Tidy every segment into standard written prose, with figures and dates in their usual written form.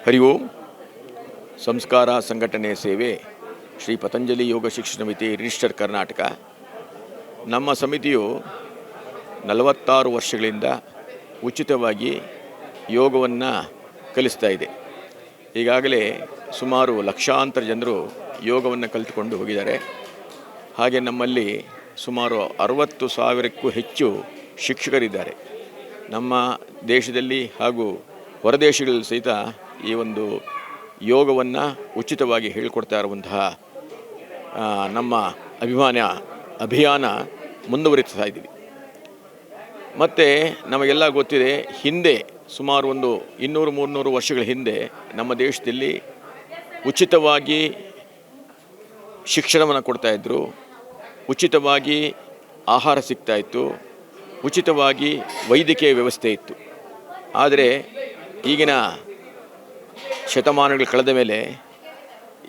ಹರಿ ಓಂ. ಸಂಸ್ಕಾರ ಸಂಘಟನೆ ಸೇವೆ ಶ್ರೀ ಪತಂಜಲಿ ಯೋಗ ಶಿಕ್ಷಣ ಸಮಿತಿ ರಿಜಿಸ್ಟರ್ ಕರ್ನಾಟಕ. ನಮ್ಮ ಸಮಿತಿಯು 46 ವರ್ಷಗಳಿಂದ ಉಚಿತವಾಗಿ ಯೋಗವನ್ನು ಕಲಿಸ್ತಾ ಇದೆ. ಈಗಾಗಲೇ ಸುಮಾರು ಲಕ್ಷಾಂತರ ಜನರು ಯೋಗವನ್ನು ಕಲಿತುಕೊಂಡು ಹೋಗಿದ್ದಾರೆ. ಹಾಗೆ ನಮ್ಮಲ್ಲಿ ಸುಮಾರು 60,000ಕ್ಕೂ ಹೆಚ್ಚು ಶಿಕ್ಷಕರಿದ್ದಾರೆ. ನಮ್ಮ ದೇಶದಲ್ಲಿ ಹಾಗೂ ಹೊರದೇಶಗಳಲ್ಲಿ ಸಹಿತ ಈ ಒಂದು ಯೋಗವನ್ನು ಉಚಿತವಾಗಿ ಹೇಳಿಕೊಡ್ತಾ ಇರುವಂತಹ ನಮ್ಮ ಅಭಿಯಾನ ಮುಂದುವರಿಸ್ತಾ ಇದ್ದೀವಿ. ಮತ್ತು ನಮಗೆಲ್ಲ ಗೊತ್ತಿದೆ, ಹಿಂದೆ ಸುಮಾರು ಒಂದು 200-300 ವರ್ಷಗಳ ಹಿಂದೆ ನಮ್ಮ ದೇಶದಲ್ಲಿ ಉಚಿತವಾಗಿ ಶಿಕ್ಷಣವನ್ನು ಕೊಡ್ತಾಯಿದ್ರು, ಉಚಿತವಾಗಿ ಆಹಾರ ಸಿಗ್ತಾಯಿತ್ತು, ಉಚಿತವಾಗಿ ವೈದ್ಯಕೀಯ ವ್ಯವಸ್ಥೆ ಇತ್ತು. ಆದರೆ ಈಗಿನ ಶತಮಾನಗಳು ಕಳೆದ ಮೇಲೆ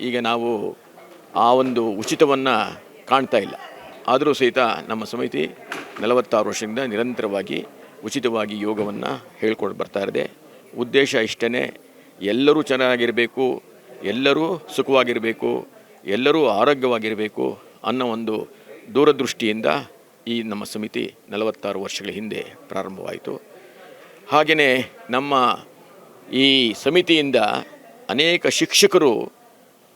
ಈಗ ನಾವು ಆ ಒಂದು ಉಚಿತವನ್ನು ಕಾಣ್ತಾ ಇಲ್ಲ. ಆದರೂ ಸಹಿತ ನಮ್ಮ ಸಮಿತಿ 46 ವರ್ಷದಿಂದ ನಿರಂತರವಾಗಿ ಉಚಿತವಾಗಿ ಯೋಗವನ್ನು ಹೇಳ್ಕೊಂಡು ಬರ್ತಾ ಇದೆ. ಉದ್ದೇಶ ಇಷ್ಟೇ, ಎಲ್ಲರೂ ಚೆನ್ನಾಗಿರಬೇಕು, ಎಲ್ಲರೂ ಸುಖವಾಗಿರಬೇಕು, ಎಲ್ಲರೂ ಆರೋಗ್ಯವಾಗಿರಬೇಕು ಅನ್ನೋ ಒಂದು ದೂರದೃಷ್ಟಿಯಿಂದ ಈ ನಮ್ಮ ಸಮಿತಿ 46 ವರ್ಷಗಳ ಹಿಂದೆ ಪ್ರಾರಂಭವಾಯಿತು. ಹಾಗೆಯೇ ನಮ್ಮ ಈ ಸಮಿತಿಯಿಂದ ಅನೇಕ ಶಿಕ್ಷಕರು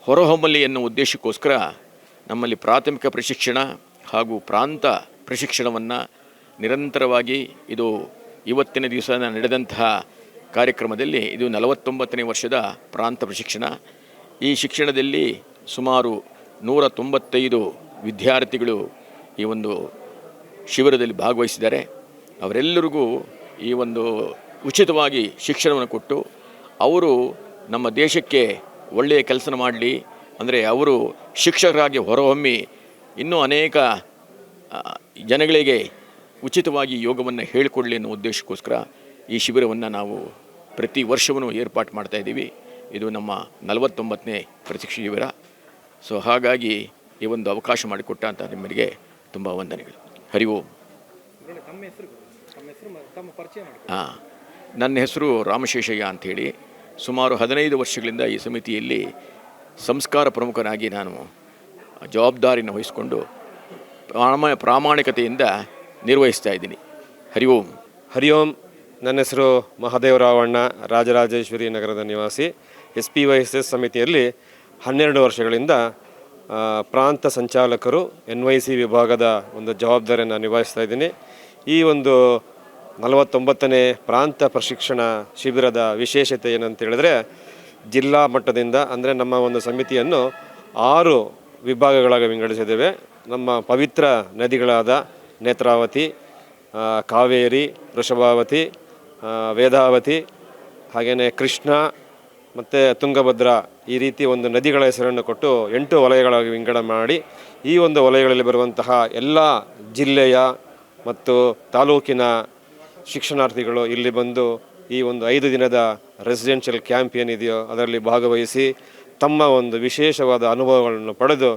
ಹೊರಹೊಮ್ಮಲಿ ಎನ್ನುವ ಉದ್ದೇಶಕ್ಕೋಸ್ಕರ ನಮ್ಮಲ್ಲಿ ಪ್ರಾಥಮಿಕ ಪ್ರಶಿಕ್ಷಣ ಹಾಗೂ ಪ್ರಾಂತ ಪ್ರಶಿಕ್ಷಣವನ್ನು ನಿರಂತರವಾಗಿ ಇವತ್ತಿನ ದಿವಸ ನಡೆದಂತಹ ಕಾರ್ಯಕ್ರಮದಲ್ಲಿ ಇದು 49ನೇ ವರ್ಷದ ಪ್ರಾಂತ ಪ್ರಶಿಕ್ಷಣ. ಈ ಶಿಕ್ಷಣದಲ್ಲಿ ಸುಮಾರು 195 ವಿದ್ಯಾರ್ಥಿಗಳು ಈ ಒಂದು ಶಿಬಿರದಲ್ಲಿ ಭಾಗವಹಿಸಿದ್ದಾರೆ. ಅವರೆಲ್ಲರಿಗೂ ಈ ಒಂದು ಉಚಿತವಾಗಿ ಶಿಕ್ಷಣವನ್ನು ಕೊಟ್ಟು ಅವರು ನಮ್ಮ ದೇಶಕ್ಕೆ ಒಳ್ಳೆಯ ಕೆಲಸ ಮಾಡಲಿ, ಅಂದರೆ ಅವರು ಶಿಕ್ಷಕರಾಗಿ ಹೊರಹೊಮ್ಮಿ ಇನ್ನೂ ಅನೇಕ ಜನಗಳಿಗೆ ಉಚಿತವಾಗಿ ಯೋಗವನ್ನು ಹೇಳಿಕೊಡಲಿ ಅನ್ನೋ ಉದ್ದೇಶಕ್ಕೋಸ್ಕರ ಈ ಶಿಬಿರವನ್ನು ನಾವು ಪ್ರತಿ ವರ್ಷವೂ ಏರ್ಪಾಟು ಮಾಡ್ತಾಯಿದ್ದೀವಿ. ಇದು ನಮ್ಮ 49ನೇ ಪ್ರಶಿಕ್ಷಣ ಶಿಬಿರ. ಸೊ ಹಾಗಾಗಿ ಈ ಒಂದು ಅವಕಾಶ ಮಾಡಿಕೊಟ್ಟ ಅಂತ ನಿಮ್ಮರಿಗೆ ತುಂಬ ವಂದನೆಗಳು. ಹರಿ ಓಂ. ನನ್ನ ಹೆಸರು ರಾಮಶೇಷಯ್ಯ ಅಂಥೇಳಿ. ಸುಮಾರು 15 ವರ್ಷಗಳಿಂದ ಈ ಸಮಿತಿಯಲ್ಲಿ ಸಂಸ್ಕಾರ ಪ್ರಮುಖನಾಗಿ ನಾನು ಜವಾಬ್ದಾರಿಯನ್ನು ವಹಿಸಿಕೊಂಡು ಪ್ರಾಮಾಣಿಕತೆಯಿಂದ ನಿರ್ವಹಿಸ್ತಾ ಇದ್ದೀನಿ. ಹರಿ ಓಂ. ಹರಿ ಓಂ. ನನ್ನ ಹೆಸರು ಮಹಾದೇವರಾವಣ್ಣ, ರಾಜರಾಜೇಶ್ವರಿ ನಗರದ ನಿವಾಸಿ. SPYSS ಸಮಿತಿಯಲ್ಲಿ 12 ವರ್ಷಗಳಿಂದ ಪ್ರಾಂತ ಸಂಚಾಲಕರು NYC ವಿಭಾಗದ ಒಂದು ಜವಾಬ್ದಾರಿಯನ್ನು ನಿಭಾಯಿಸ್ತಾ ಇದ್ದೀನಿ. ಈ ಒಂದು 49ನೇ ಪ್ರಾಂತ ಪ್ರಶಿಕ್ಷಣ ಶಿಬಿರದ ವಿಶೇಷತೆ ಏನಂತ ಹೇಳಿದ್ರೆ, ಜಿಲ್ಲಾ ಮಟ್ಟದಿಂದ ಅಂದರೆ ನಮ್ಮ ಒಂದು ಸಮಿತಿಯನ್ನು 6 ವಿಭಾಗಗಳಾಗಿ ವಿಂಗಡಿಸಿದ್ದೇವೆ. ನಮ್ಮ ಪವಿತ್ರ ನದಿಗಳಾದ ನೇತ್ರಾವತಿ, ಕಾವೇರಿ, ವೃಷಭಾವತಿ, ವೇದಾವತಿ, ಹಾಗೆಯೇ ಕೃಷ್ಣ ಮತ್ತು ತುಂಗಭದ್ರಾ, ಈ ರೀತಿ ಒಂದು ನದಿಗಳ ಹೆಸರನ್ನು ಕೊಟ್ಟು 8 ವಲಯಗಳಾಗಿ ವಿಂಗಡಣೆ ಮಾಡಿ ಈ ಒಂದು ವಲಯಗಳಲ್ಲಿ ಬರುವಂತಹ ಎಲ್ಲ ಜಿಲ್ಲೆಯ ಮತ್ತು ತಾಲೂಕಿನ ಶಿಕ್ಷಣಾರ್ಥಿಗಳು ಇಲ್ಲಿ ಬಂದು ಈ ಒಂದು 5 ದಿನದ ರೆಸಿಡೆನ್ಷಿಯಲ್ ಕ್ಯಾಂಪ್ ಏನಿದೆಯೋ ಅದರಲ್ಲಿ ಭಾಗವಹಿಸಿ ತಮ್ಮ ಒಂದು ವಿಶೇಷವಾದ ಅನುಭವಗಳನ್ನು ಪಡೆದು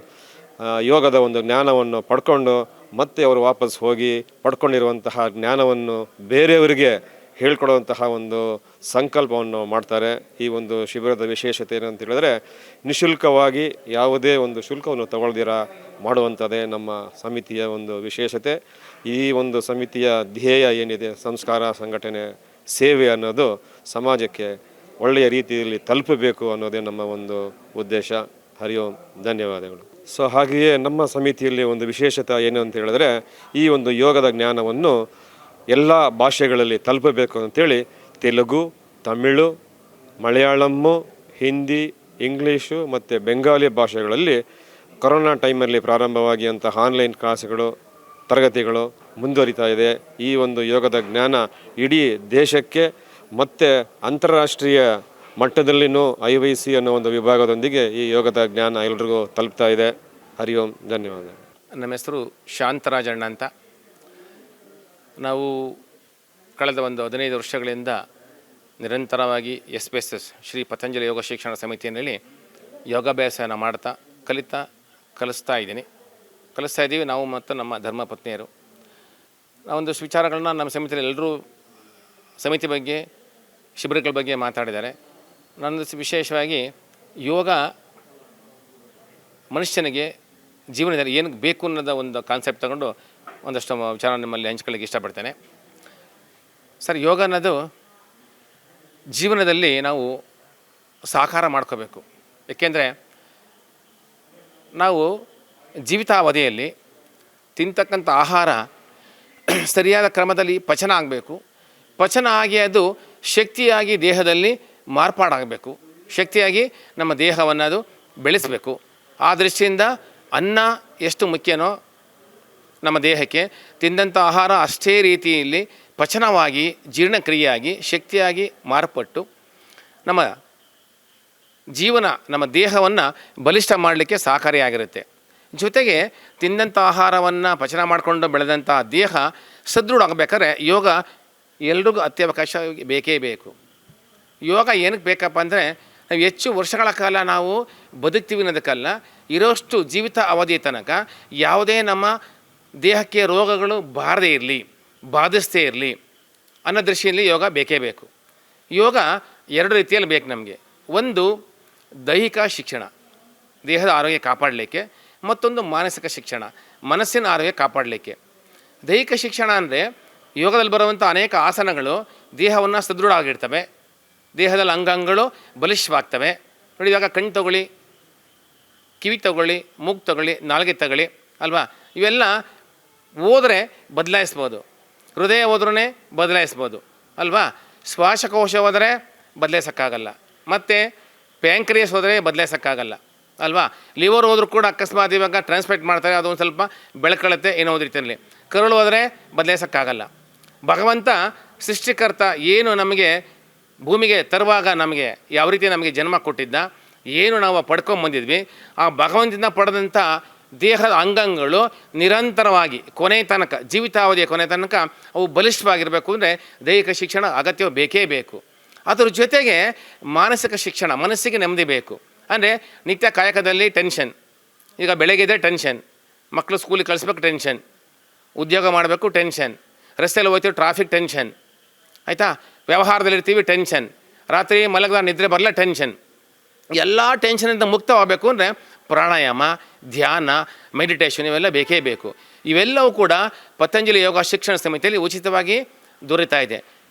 ಯೋಗದ ಒಂದು ಜ್ಞಾನವನ್ನು ಪಡ್ಕೊಂಡು ಮತ್ತೆ ಅವರು ವಾಪಸ್ ಹೋಗಿ ಪಡ್ಕೊಂಡಿರುವಂತಹ ಜ್ಞಾನವನ್ನು ಬೇರೆಯವರಿಗೆ ಹೇಳ್ಕೊಡುವಂತಹ ಒಂದು ಸಂಕಲ್ಪವನ್ನು ಮಾಡ್ತಾರೆ. ಈ ಒಂದು ಶಿಬಿರದ ವಿಶೇಷತೆ ಏನಂತ ಹೇಳಿದ್ರೆ, ನಿಶುಲ್ಕವಾಗಿ ಯಾವುದೇ ಒಂದು ಶುಲ್ಕವನ್ನು ತಗೊಳ್ದಿರ ಮಾಡುವಂಥದ್ದೇ ನಮ್ಮ ಸಮಿತಿಯ ಒಂದು ವಿಶೇಷತೆ. ಈ ಒಂದು ಸಮಿತಿಯ ಧ್ಯೇಯ ಏನಿದೆ, ಸಂಸ್ಕಾರ ಸಂಘಟನೆ ಸೇವೆ ಅನ್ನೋದು ಸಮಾಜಕ್ಕೆ ಒಳ್ಳೆಯ ರೀತಿಯಲ್ಲಿ ತಲುಪಬೇಕು ಅನ್ನೋದೇ ನಮ್ಮ ಒಂದು ಉದ್ದೇಶ. ಹರಿ ಓಂ. ಧನ್ಯವಾದಗಳು. ಸೊ ಹಾಗೆಯೇ ನಮ್ಮ ಸಮಿತಿಯಲ್ಲಿ ಒಂದು ವಿಶೇಷತೆ ಏನು ಅಂತ ಹೇಳಿದ್ರೆ, ಈ ಒಂದು ಯೋಗದ ಜ್ಞಾನವನ್ನು ಎಲ್ಲ ಭಾಷೆಗಳಲ್ಲಿ ತಲುಪಬೇಕು ಅಂತೇಳಿ ತೆಲುಗು, ತಮಿಳು, ಮಲಯಾಳಮ್ಮು, ಹಿಂದಿ, ಇಂಗ್ಲೀಷು ಮತ್ತು ಬೆಂಗಾಲಿ ಭಾಷೆಗಳಲ್ಲಿ ಕೊರೋನಾ ಟೈಮಲ್ಲಿ ಪ್ರಾರಂಭವಾಗಿ ಅಂತಹ ಆನ್ಲೈನ್ ಕ್ಲಾಸ್ಗಳು, ತರಗತಿಗಳು ಮುಂದುವರಿತಾ ಇದೆ. ಈ ಒಂದು ಯೋಗದ ಜ್ಞಾನ ಇಡೀ ದೇಶಕ್ಕೆ ಮತ್ತು ಅಂತಾರಾಷ್ಟ್ರೀಯ ಮಟ್ಟದಲ್ಲಿನೂ IYC ಅನ್ನೋ ಒಂದು ವಿಭಾಗದೊಂದಿಗೆ ಈ ಯೋಗದ ಜ್ಞಾನ ಎಲ್ರಿಗೂ ತಲುಪ್ತಾ ಇದೆ. ಹರಿ ಓಂ. ಧನ್ಯವಾದ. ನಮ್ಮ ಹೆಸರು ಶಾಂತರಾಜಣ್ಣ ಅಂತ. ನಾವು ಕಳೆದ ಒಂದು 15 ವರ್ಷಗಳಿಂದ ನಿರಂತರವಾಗಿ SPSS ಶ್ರೀ ಪತಂಜಲಿ ಯೋಗ ಶಿಕ್ಷಣ ಸಮಿತಿಯಲ್ಲಿ ಯೋಗಾಭ್ಯಾಸನ ಮಾಡ್ತಾ ಕಲಿಸ್ತಾ ಇದ್ದೀವಿ ನಾವು ಮತ್ತು ನಮ್ಮ ಧರ್ಮಪತ್ನಿಯರು. ನಾವೊಂದಷ್ಟು ವಿಚಾರಗಳನ್ನ ನಮ್ಮ ಸಮಿತಿಯಲ್ಲಿ ಎಲ್ಲರೂ ಸಮಿತಿ ಬಗ್ಗೆ, ಶಿಬಿರಗಳ ಬಗ್ಗೆ ಮಾತಾಡಿದ್ದಾರೆ. ನನ್ನದು ವಿಶೇಷವಾಗಿ ಯೋಗ ಮನುಷ್ಯನಿಗೆ ಜೀವನದಲ್ಲಿ ಏನಕ್ಕೆ ಬೇಕು ಅನ್ನೋದ ಒಂದು ಕಾನ್ಸೆಪ್ಟ್ ತಗೊಂಡು ಒಂದಷ್ಟು ವಿಚಾರ ನಿಮ್ಮಲ್ಲಿ ಹಂಚ್ಕೊಳ್ಳಿಕ್ಕೆ ಇಷ್ಟಪಡ್ತೇನೆ. ಸರ್, ಯೋಗ ಅನ್ನೋದು ಜೀವನದಲ್ಲಿ ನಾವು ಸಾಕಾರ ಮಾಡ್ಕೋಬೇಕು. ಏಕೆಂದರೆ ನಾವು ಜೀವಿತಾವಧಿಯಲ್ಲಿ ತಿಂತಕ್ಕಂಥ ಆಹಾರ ಸರಿಯಾದ ಕ್ರಮದಲ್ಲಿ ಪಚನ ಆಗಬೇಕು. ಪಚನ ಆಗಿ ಅದು ಶಕ್ತಿಯಾಗಿ ದೇಹದಲ್ಲಿ ಮಾರ್ಪಾಡಾಗಬೇಕು. ಶಕ್ತಿಯಾಗಿ ನಮ್ಮ ದೇಹವನ್ನು ಅದು ಬೆಳೆಸಬೇಕು. ಆ ದೃಷ್ಟಿಯಿಂದ ಅನ್ನ ಎಷ್ಟು ಮುಖ್ಯನೋ ನಮ್ಮ ದೇಹಕ್ಕೆ, ತಿಂದಂಥ ಆಹಾರ ಅಷ್ಟೇ ರೀತಿಯಲ್ಲಿ ಪಚನವಾಗಿ ಜೀರ್ಣಕ್ರಿಯೆಯಾಗಿ ಶಕ್ತಿಯಾಗಿ ಮಾರ್ಪಟ್ಟು ನಮ್ಮ ಜೀವನ ನಮ್ಮ ದೇಹವನ್ನು ಬಲಿಷ್ಠ ಮಾಡಲಿಕ್ಕೆ ಸಹಕಾರಿಯಾಗಿರುತ್ತೆ. ಜೊತೆಗೆ ತಿಂದಂಥ ಆಹಾರವನ್ನು ಪಚನ ಮಾಡಿಕೊಂಡು ಬೆಳೆದಂಥ ದೇಹ ಸದೃಢ ಆಗಬೇಕಾದ್ರೆ ಯೋಗ ಎಲ್ರಿಗೂ ಅತ್ಯವಕಾಶ ಬೇಕೇ ಬೇಕು. ಯೋಗ ಏನಕ್ಕೆ ಬೇಕಪ್ಪ ಅಂದರೆ ನಾವು ಹೆಚ್ಚು ವರ್ಷಗಳ ಕಾಲ ನಾವು ಬದುಕ್ತೀವಿ ಅನ್ನೋದಕ್ಕಲ್ಲ, ಇರೋಷ್ಟು ಜೀವಿತ ಅವಧಿ ತನಕ ಯಾವುದೇ ನಮ್ಮ ದೇಹಕ್ಕೆ ರೋಗಗಳು ಬಾರದೇ ಇರಲಿ, ಬಾಧಿಸ್ತೇ ಇರಲಿ ಅನ್ನೋ ದೃಷ್ಟಿಯಲ್ಲಿ ಯೋಗ ಬೇಕೇ ಬೇಕು. ಯೋಗ ಎರಡು ರೀತಿಯಲ್ಲಿ ಬೇಕು ನಮಗೆ. ಒಂದು ದೈಹಿಕ ಶಿಕ್ಷಣ, ದೇಹದ ಆರೋಗ್ಯ ಕಾಪಾಡಲಿಕ್ಕೆ. ಮತ್ತೊಂದು ಮಾನಸಿಕ ಶಿಕ್ಷಣ, ಮನಸ್ಸಿನ ಆರೋಗ್ಯ ಕಾಪಾಡಲಿಕ್ಕೆ. ದೈಹಿಕ ಶಿಕ್ಷಣ ಅಂದರೆ ಯೋಗದಲ್ಲಿ ಬರುವಂಥ ಅನೇಕ ಆಸನಗಳು ದೇಹವನ್ನು ಸದೃಢ ಆಗಿರ್ತವೆ, ದೇಹದಲ್ಲಿ ಅಂಗಾಂಗಗಳು ಬಲಿಷ್ಠವಾಗ್ತವೆ. ನೋಡಿ, ಇವಾಗ ಕಣ್ಣು ತಗೊಳ್ಳಿ, ಕಿವಿ ತಗೊಳ್ಳಿ, ಮೂಗು ತಗೊಳ್ಳಿ, ನಾಲಿಗೆ ತಗೊಳ್ಳಿ ಅಲ್ವಾ, ಇವೆಲ್ಲ ಹೋದರೆ ಬದಲಾಯಿಸ್ಬೋದು. ಹೃದಯ ಹೋದ್ರೂ ಬದಲಾಯಿಸ್ಬೋದು ಅಲ್ವಾ. ಶ್ವಾಸಕೋಶ ಹೋದರೆ ಬದಲಾಯಿಸೋಕ್ಕಾಗಲ್ಲ, ಮತ್ತು ಪ್ಯಾಂಕ್ರಿಯಸ್ ಹೋದರೆ ಬದಲಾಯಿಸೋಕ್ಕಾಗಲ್ಲ ಅಲ್ವಾ. ಲಿವರ್ ಹೋದ್ರೂ ಕೂಡ ಅಕಸ್ಮಾತ್ ಇವಾಗ ಟ್ರಾನ್ಸ್ಪ್ಲೇಟ್ ಮಾಡ್ತಾರೆ, ಅದೊಂದು ಸ್ವಲ್ಪ ಬೆಳ್ಕೊಳ್ಳುತ್ತೆ ಏನೋ ಒಂದು ರೀತಿಯಲ್ಲಿ. ಕರುಳು ಹೋದರೆ ಬದಲಾಯಿಸೋಕ್ಕಾಗಲ್ಲ. ಭಗವಂತ ಸೃಷ್ಟಿಕರ್ತ ಏನು ನಮಗೆ ಭೂಮಿಗೆ ತರುವಾಗ ನಮಗೆ ಯಾವ ರೀತಿ ನಮಗೆ ಜನ್ಮ ಕೊಟ್ಟಿದ್ದ, ಏನು ನಾವು ಪಡ್ಕೊಂಬಂದಿದ್ವಿ, ಆ ಭಗವಂತನ ಪಡೆದಂಥ ದೇಹದ ಅಂಗಾಂಗಗಳು ನಿರಂತರವಾಗಿ ಕೊನೆ ತನಕ, ಜೀವಿತಾವಧಿಯ ಕೊನೆ ತನಕ ಅವು ಬಲಿಷ್ಠವಾಗಿರಬೇಕು ಅಂದರೆ ದೈಹಿಕ ಶಿಕ್ಷಣ ಅಗತ್ಯ ಬೇಕೇ ಬೇಕು. ಅದರ ಜೊತೆಗೆ ಮಾನಸಿಕ ಶಿಕ್ಷಣ, ಮನಸ್ಸಿಗೆ ನೆಮ್ಮದಿ ಬೇಕು. ಅಂದರೆ ನಿತ್ಯ ಕಾಯಕದಲ್ಲಿ ಟೆನ್ಷನ್, ಈಗ ಬೆಳಗ್ಗೆ ಟೆನ್ಷನ್, ಮಕ್ಕಳು ಸ್ಕೂಲಿಗೆ ಕಳಿಸ್ಬೇಕು ಟೆನ್ಷನ್, ಉದ್ಯೋಗ ಮಾಡಬೇಕು ಟೆನ್ಷನ್, ರಸ್ತೆಯಲ್ಲಿ ಹೋಗ್ತೀವಿ ಟ್ರಾಫಿಕ್ ಟೆನ್ಷನ್, ಆಯಿತಾ, ವ್ಯವಹಾರದಲ್ಲಿರ್ತೀವಿ ಟೆನ್ಷನ್, ರಾತ್ರಿ ಮಲಗದ ನಿದ್ರೆ ಬರಲ್ಲ ಟೆನ್ಷನ್. ಎಲ್ಲ ಟೆನ್ಷನಿಂದ ಮುಕ್ತವಾಗಬೇಕು ಅಂದರೆ ಪ್ರಾಣಾಯಾಮ, ಧ್ಯಾನ, ಮೆಡಿಟೇಷನ್ ಇವೆಲ್ಲ ಬೇಕೇ ಬೇಕು. ಇವೆಲ್ಲವೂ ಕೂಡ ಪತಂಜಲಿ ಯೋಗ ಶಿಕ್ಷಣ ಸಮಿತಿಯಲ್ಲಿ ಉಚಿತವಾಗಿ ದೊರೀತಾ ಇದೆ.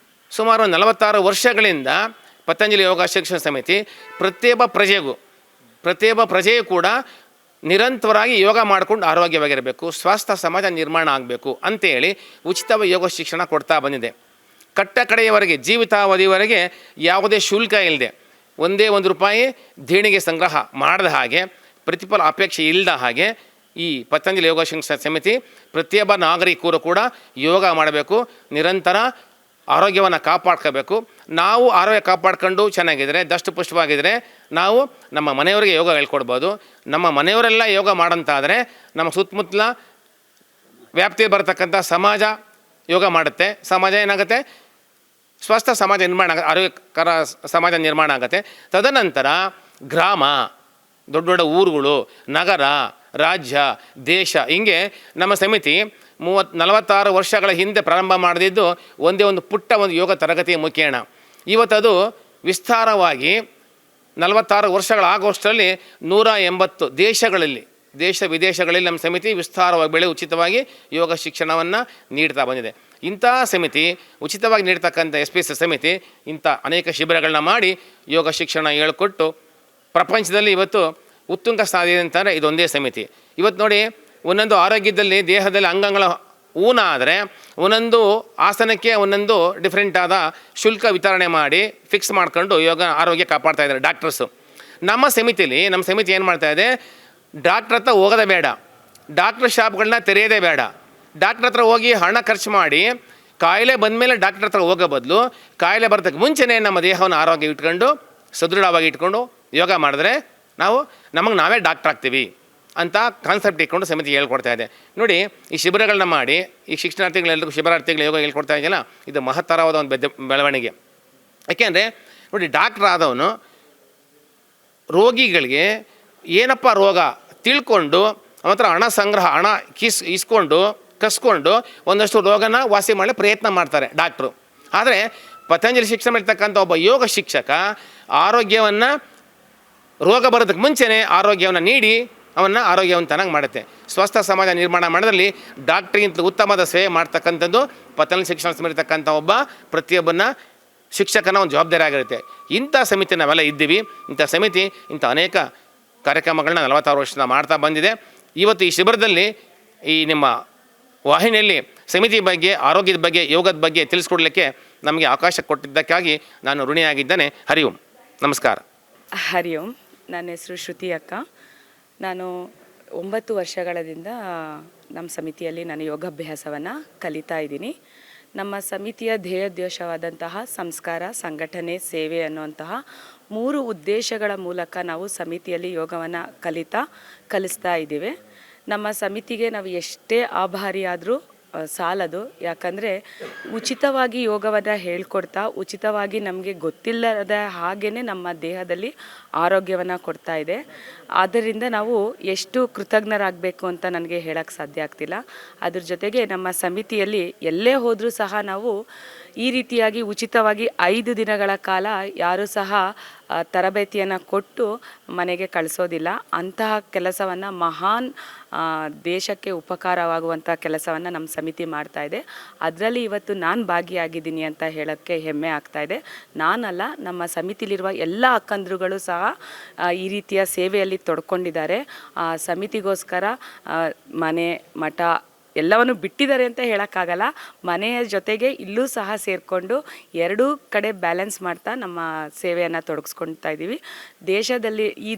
ಸುಮಾರು 46 ವರ್ಷಗಳಿಂದ ಪತಂಜಲಿ ಯೋಗ ಶಿಕ್ಷಣ ಸಮಿತಿ ಪ್ರತಿಯೊಬ್ಬ ಪ್ರಜೆಯೂ ಕೂಡ ನಿರಂತರವಾಗಿ ಯೋಗ ಮಾಡಿಕೊಂಡು ಆರೋಗ್ಯವಾಗಿರಬೇಕು, ಸ್ವಾಸ್ಥ್ಯ ಸಮಾಜ ನಿರ್ಮಾಣ ಆಗಬೇಕು ಅಂತೇಳಿ ಉಚಿತವಾಗಿ ಯೋಗ ಶಿಕ್ಷಣ ಕೊಡ್ತಾ ಬಂದಿದೆ. ಕಟ್ಟ ಕಡೆಯವರೆಗೆ ಜೀವಿತಾವಧಿಯವರೆಗೆ ಯಾವುದೇ ಶುಲ್ಕ ಇಲ್ಲದೆ, ಒಂದೇ ₹1 ದೇಣಿಗೆ ಸಂಗ್ರಹ ಮಾಡದ ಹಾಗೆ, ಪ್ರತಿಫಲ ಅಪೇಕ್ಷೆ ಇಲ್ಲದ ಹಾಗೆ ಈ ಪತಂಜಲಿ ಯೋಗ ಶಿಕ್ಷಣ ಸಮಿತಿ ಪ್ರತಿಯೊಬ್ಬ ನಾಗರಿಕರು ಕೂಡ ಯೋಗ ಮಾಡಬೇಕು, ನಿರಂತರ ಆರೋಗ್ಯವನ್ನು ಕಾಪಾಡ್ಕೋಬೇಕು. ನಾವು ಆರೋಗ್ಯ ಕಾಪಾಡ್ಕೊಂಡು ಚೆನ್ನಾಗಿದ್ದರೆ, ದಷ್ಟಪುಷ್ಟವಾಗಿದ್ದರೆ ನಾವು ನಮ್ಮ ಮನೆಯವರಿಗೆ ಯೋಗ ಹೇಳ್ಕೊಡ್ಬೋದು. ನಮ್ಮ ಮನೆಯವರೆಲ್ಲ ಯೋಗ ಮಾಡೋಂತಾದರೆ ನಮ್ಮ ಸುತ್ತಮುತ್ತಲ ವ್ಯಾಪ್ತಿಯಲ್ಲಿ ಬರತಕ್ಕಂಥ ಸಮಾಜ ಯೋಗ ಮಾಡುತ್ತೆ. ಸಮಾಜ ಏನಾಗುತ್ತೆ, ಸ್ವಸ್ಥ ಸಮಾಜ ನಿರ್ಮಾಣ ಆಗುತ್ತೆ, ಆರೋಗ್ಯಕರ ಸಮಾಜ ನಿರ್ಮಾಣ ಆಗುತ್ತೆ. ತದನಂತರ ಗ್ರಾಮ, ದೊಡ್ಡ ದೊಡ್ಡ ಊರುಗಳು, ನಗರ, ರಾಜ್ಯ, ದೇಶ, ಹಿಂಗೆ ನಮ್ಮ ಸಮಿತಿ 46 ವರ್ಷಗಳ ಹಿಂದೆ ಪ್ರಾರಂಭ ಮಾಡಿದ್ದು ಒಂದೇ ಒಂದು ಪುಟ್ಟ ಒಂದು ಯೋಗ ತರಗತಿಯ ಮುಖೇನ. ಇವತ್ತದು ವಿಸ್ತಾರವಾಗಿ 46 ವರ್ಷಗಳಾಗೋಷ್ಟರಲ್ಲಿ 180 ದೇಶಗಳಲ್ಲಿ, ದೇಶ ವಿದೇಶಗಳಲ್ಲಿ ನಮ್ಮ ಸಮಿತಿ ವಿಸ್ತಾರವಾಗಿ ಉಚಿತವಾಗಿ ಯೋಗ ಶಿಕ್ಷಣವನ್ನು ನೀಡ್ತಾ ಬಂದಿದೆ. ಇಂಥ ಸಮಿತಿ ಉಚಿತವಾಗಿ ನೀಡ್ತಕ್ಕಂಥ SPSS ಸಮಿತಿ ಇಂಥ ಅನೇಕ ಶಿಬಿರಗಳನ್ನ ಮಾಡಿ ಯೋಗ ಶಿಕ್ಷಣ ಹೇಳಿಕೊಟ್ಟು ಪ್ರಪಂಚದಲ್ಲಿ ಇವತ್ತು ಉತ್ತುಂಗ ಸ್ಥಾನ ಅಂತಂದರೆ ಇದೊಂದೇ ಸಮಿತಿ. ಇವತ್ತು ನೋಡಿ, ಒಂದೊಂದು ಆರೋಗ್ಯದಲ್ಲಿ ದೇಹದಲ್ಲಿ ಅಂಗಾಂಗಗಳ ಊನ ಆದರೆ ಒಂದೊಂದು ಆಸನಕ್ಕೆ ಒಂದೊಂದು ಡಿಫ್ರೆಂಟ್ ಆದ ಶುಲ್ಕ ವಿತರಣೆ ಮಾಡಿ ಫಿಕ್ಸ್ ಮಾಡ್ಕೊಂಡು ಯೋಗ ಆರೋಗ್ಯ ಕಾಪಾಡ್ತಾ ಇದ್ದಾರೆ ಡಾಕ್ಟರ್ಸು. ನಮ್ಮ ಸಮಿತಿ ಏನು ಮಾಡ್ತಾ ಇದೆ, ಡಾಕ್ಟ್ರ್ ಹತ್ರ ಹೋಗೋದೇ ಬೇಡ, ಡಾಕ್ಟ್ರ್ ಶಾಪ್ಗಳನ್ನ ತೆರೆಯೋದೇ ಬೇಡ. ಡಾಕ್ಟ್ರ್ ಹತ್ರ ಹೋಗಿ ಹಣ ಖರ್ಚು ಮಾಡಿ ಕಾಯಿಲೆ ಬಂದಮೇಲೆ ಡಾಕ್ಟ್ರ್ ಹತ್ರ ಹೋಗೋ ಬದಲು ಕಾಯಿಲೆ ಬರೋದಕ್ಕೆ ಮುಂಚೆನೇ ನಮ್ಮ ದೇಹವನ್ನು ಆರೋಗ್ಯ ಇಟ್ಕೊಂಡು ಸದೃಢವಾಗಿ ಇಟ್ಕೊಂಡು ಯೋಗ ಮಾಡಿದ್ರೆ ನಮಗೆ ನಾವೇ ಡಾಕ್ಟ್ರ್ ಆಗ್ತೀವಿ ಅಂತ ಕಾನ್ಸೆಪ್ಟ್ ಇಟ್ಕೊಂಡು ಸಮಿತಿ ಹೇಳ್ಕೊಡ್ತಾ ಇದೆ. ನೋಡಿ, ಈ ಶಿಬಿರಗಳನ್ನ ಮಾಡಿ ಈ ಶಿಕ್ಷಣಾರ್ಥಿಗಳೆಲ್ಲರಿಗೂ ಶಿಬಿರಾರ್ಥಿಗಳು ಯೋಗ ಹೇಳ್ಕೊಡ್ತಾ ಇದೆಯಲ್ಲ, ಇದು ಮಹತ್ತರವಾದ ಒಂದು ಬೆಳವಣಿಗೆ. ಯಾಕೆಂದರೆ ನೋಡಿ, ಡಾಕ್ಟ್ರ್ ಆದವನು ರೋಗಿಗಳಿಗೆ ಏನಪ್ಪ ರೋಗ ತಿಳ್ಕೊಂಡು ಅವನ ಹಣ ಕಸ್ಕೊಂಡು ಒಂದಷ್ಟು ರೋಗನ ವಾಸಿ ಮಾಡಲಿ ಪ್ರಯತ್ನ ಮಾಡ್ತಾರೆ ಡಾಕ್ಟ್ರು. ಆದರೆ ಪತಂಜಲಿ ಶಿಕ್ಷಣ ಇರ್ತಕ್ಕಂಥ ಒಬ್ಬ ಯೋಗ ಶಿಕ್ಷಕ ಆರೋಗ್ಯವನ್ನು ರೋಗ ಬರೋದಕ್ಕೆ ಮುಂಚೆನೇ ಆರೋಗ್ಯವನ್ನು ನೀಡಿ ಅವನ್ನು ಆರೋಗ್ಯವಂತನಾಗಿ ಮಾಡುತ್ತೆ. ಸ್ವಸ್ಥ ಸಮಾಜ ನಿರ್ಮಾಣ ಮಾಡೋದ್ರಲ್ಲಿ ಡಾಕ್ಟ್ರಿಗಿಂತ ಉತ್ತಮವಾದ ಸೇವೆ ಮಾಡ್ತಕ್ಕಂಥದ್ದು ಪತಂಜಲಿ ಶಿಕ್ಷಣ ಸಮಿತಿರ್ತಕ್ಕಂಥ ಒಬ್ಬ ಪ್ರತಿಯೊಬ್ಬನ ಶಿಕ್ಷಕನ ಒಂದು ಜವಾಬ್ದಾರಿ ಆಗಿರುತ್ತೆ. ಇಂಥ ಸಮಿತಿ ನಾವೆಲ್ಲ ಇದ್ದೀವಿ. ಇಂಥ ಸಮಿತಿ ಇಂಥ ಅನೇಕ ಕಾರ್ಯಕ್ರಮಗಳನ್ನ 46 ವರ್ಷದಿಂದ ಮಾಡ್ತಾ ಬಂದಿದೆ. ಇವತ್ತು ಈ ಶಿಬಿರದಲ್ಲಿ ಈ ನಿಮ್ಮ ವಾಹಿನಿಯಲ್ಲಿ ಸಮಿತಿ ಬಗ್ಗೆ, ಆರೋಗ್ಯದ ಬಗ್ಗೆ, ಯೋಗದ ಬಗ್ಗೆ ತಿಳಿಸ್ಕೊಡ್ಲಿಕ್ಕೆ ನಮಗೆ ಅವಕಾಶ ಕೊಟ್ಟಿದ್ದಕ್ಕಾಗಿ ನಾನು ಋಣಿಯಾಗಿದ್ದೇನೆ. ಹರಿ ಓಂ. ನಮಸ್ಕಾರ. ಹರಿ ಓಂ. ನನ್ನ ಹೆಸರು ಶ್ರುತಿ ಅಕ್ಕ. ನಾನು 9 ವರ್ಷಗಳಿಂದ ನಮ್ಮ ಸಮಿತಿಯಲ್ಲಿ ನಾನು ಯೋಗಾಭ್ಯಾಸವನ್ನು ಕಲಿತಾ ಇದ್ದೀನಿ. ನಮ್ಮ ಸಮಿತಿಯ ಧ್ಯೇಯೋದ್ದೇಶವಾದಂತಹ ಸಂಸ್ಕಾರ, ಸಂಘಟನೆ, ಸೇವೆ ಅನ್ನುವಂತಹ 3 ಉದ್ದೇಶಗಳ ಮೂಲಕ ನಾವು ಸಮಿತಿಯಲ್ಲಿ ಯೋಗವನ್ನು ಕಲಿಸ್ತಾ ಇದ್ದೀವಿ. ನಮ್ಮ ಸಮಿತಿಗೆ ನಾವು ಎಷ್ಟೇ ಆಭಾರಿಯಾದರೂ ಸಾಲದು. ಯಾಕಂದರೆ ಉಚಿತವಾಗಿ ಯೋಗವನ್ನು ಹೇಳ್ಕೊಡ್ತಾ, ಉಚಿತವಾಗಿ ನಮಗೆ ಗೊತ್ತಿಲ್ಲದ ಹಾಗೇ ನಮ್ಮ ದೇಹದಲ್ಲಿ ಆರೋಗ್ಯವನ್ನು ಕೊಡ್ತಾ ಇದೆ. ಆದ್ದರಿಂದ ನಾವು ಎಷ್ಟು ಕೃತಜ್ಞರಾಗಬೇಕು ಅಂತ ನನಗೆ ಹೇಳೋಕ್ಕೆ ಸಾಧ್ಯ ಆಗ್ತಿಲ್ಲ. ಅದ್ರ ಜೊತೆಗೆ ನಮ್ಮ ಸಮಿತಿಯಲ್ಲಿ ಎಲ್ಲೇ ಹೋದರೂ ಸಹ ನಾವು ಈ ರೀತಿಯಾಗಿ ಉಚಿತವಾಗಿ 5 ದಿನಗಳ ಕಾಲ ಯಾರೂ ಸಹ ತರಬೇತಿಯನ್ನು ಕೊಟ್ಟು ಮನೆಗೆ ಕಳಿಸೋದಿಲ್ಲ. ಅಂತಹ ಕೆಲಸವನ್ನು ಮಹಾನ್ ದೇಶಕ್ಕೆ ಉಪಕಾರವಾಗುವಂಥ ಕೆಲಸವನ್ನು ನಮ್ಮ ಸಮಿತಿ ಮಾಡ್ತಾ ಇದೆ. ಅದರಲ್ಲಿ ಇವತ್ತು ನಾನು ಭಾಗಿಯಾಗಿದ್ದೀನಿ ಅಂತ ಹೇಳೋಕ್ಕೆ ಹೆಮ್ಮೆ ಆಗ್ತಾ ಇದೆ. ನಾನಲ್ಲ, ನಮ್ಮ ಸಮಿತಿಲಿರುವ ಎಲ್ಲ ಅಕ್ಕಂದ್ರುಗಳು ಸಹ ಈ ರೀತಿಯ ಸೇವೆಯಲ್ಲಿ ತೊಡ್ಕೊಂಡಿದ್ದಾರೆ. ಸಮಿತಿಗೋಸ್ಕರ ಮನೆ, ಮಠ ಎಲ್ಲವನ್ನು ಬಿಟ್ಟಿದ್ದಾರೆ ಅಂತ ಹೇಳೋಕ್ಕಾಗಲ್ಲ. ಮನೆಯ ಜೊತೆಗೆ ಇಲ್ಲೂ ಸಹ ಸೇರಿಕೊಂಡು 2 ಕಡೆ ಬ್ಯಾಲೆನ್ಸ್ ಮಾಡ್ತಾ ನಮ್ಮ ಸೇವೆಯನ್ನು ತೊಡಗಿಸ್ಕೊಳ್ತಾ ಇದ್ದೀವಿ. ದೇಶದಲ್ಲಿ ಈ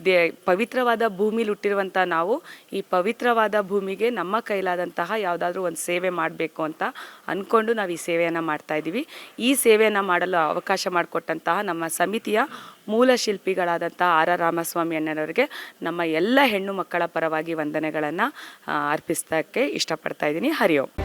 ಪವಿತ್ರವಾದ ಭೂಮಿಲಿ ಹುಟ್ಟಿರುವಂಥ ನಾವು ಈ ಪವಿತ್ರವಾದ ಭೂಮಿಗೆ ನಮ್ಮ ಕೈಲಾದಂತಹ ಯಾವುದಾದ್ರೂ ಒಂದು ಸೇವೆ ಮಾಡಬೇಕು ಅಂತ ಅಂದ್ಕೊಂಡು ನಾವು ಈ ಸೇವೆಯನ್ನು ಮಾಡ್ತಾ ಇದ್ದೀವಿ. ಈ ಸೇವೆಯನ್ನು ಮಾಡಲು ಅವಕಾಶ ಮಾಡಿಕೊಟ್ಟಂತಹ ನಮ್ಮ ಸಮಿತಿಯ ಮೂಲ ಶಿಲ್ಪಿಗಳಾದಂಥ ಆರ್ ರಾಮಸ್ವಾಮಿ ಅಣ್ಣನವರಿಗೆ ನಮ್ಮ ಎಲ್ಲ ಹೆಣ್ಣು ಮಕ್ಕಳ ಪರವಾಗಿ ವಂದನೆಗಳನ್ನು ಅರ್ಪಿಸೋಕ್ಕೆ ಇಷ್ಟಪಡ್ತಾ ಇದ್ದೀನಿ. ಹರಿ ಓಂ.